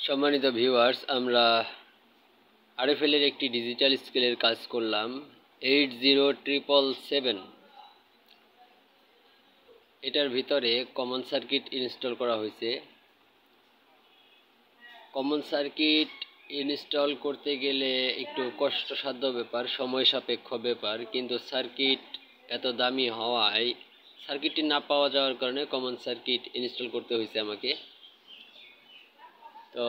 সম্মানিত ভিউয়ার্স, আমরা আরএফএল এর একটি ডিজিটাল স্কেলের কাজ করলাম 80777। এটার ভিতরে কমন সার্কিট ইনস্টল করা হয়েছে। কমন সার্কিট ইনস্টল করতে গেলে একটু কষ্টসাধ্য ব্যাপার, সময় সাপেক্ষ ব্যাপার, কিন্তু সার্কিট এত দামি হওয়ায় সার্কিটটি না পাওয়া যাওয়ার কারণে কমন সার্কিট ইনস্টল করতে হয়েছে আমাকে। তো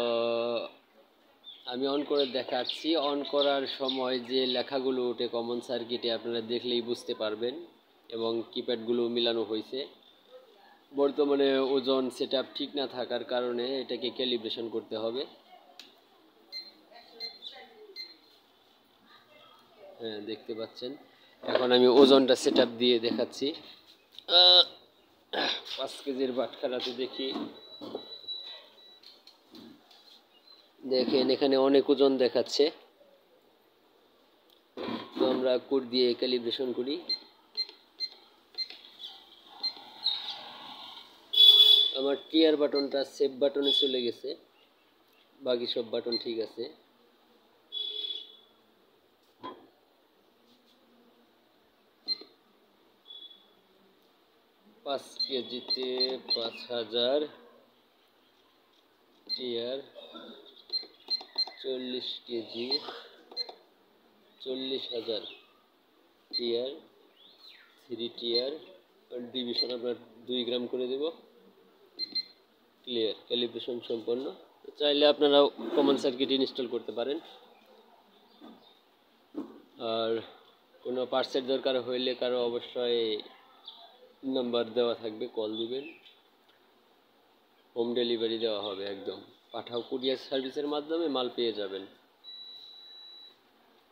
আমি অন করে দেখাচ্ছি। অন করার সময় যে লেখাগুলো ওঠে কমন সার্কিটে আপনারা দেখলেই বুঝতে পারবেন, এবং কিপ্যাডগুলো মিলানো হয়েছে। বর্তমানে ওজন সেটআপ ঠিক না থাকার কারণে এটাকে ক্যালিব্রেশন করতে হবে। হ্যাঁ, দেখতে পাচ্ছেন। এখন আমি ওজনটা সেটআপ দিয়ে দেখাচ্ছি। 5 কেজির বাটখারাতে দেখি, দেখেন এখানে অনেক ওজন দেখাচ্ছে। তো আমরা কোড দিয়ে ক্যালিব্রেশন করি। আমার টিয়ার বাটনটা সেভ বাটনে চলে গেছে, বাকি সব বাটন ঠিক আছে। পাঁচ কেজিতে 5000 টিয়ার, 40 কেজি 40,000 টিয়ার, 3 টিয়ার, ডিভিশন আপনার 2 গ্রাম করে দেব। ক্লিয়ার, ক্যালিব্রেশন সম্পন্ন। চাইলে আপনারাও কমন সার্কিট ইনস্টল করতে পারেন। আর কোনো পার্টসের দরকার হইলে কারো অবশ্যই নাম্বার দেওয়া থাকবে, কল দিবেন। হোম ডেলিভারি দেওয়া হবে, একদম পাঠাও কুরিয়ার সার্ভিসের মাধ্যমে মাল পেয়ে যাবেন।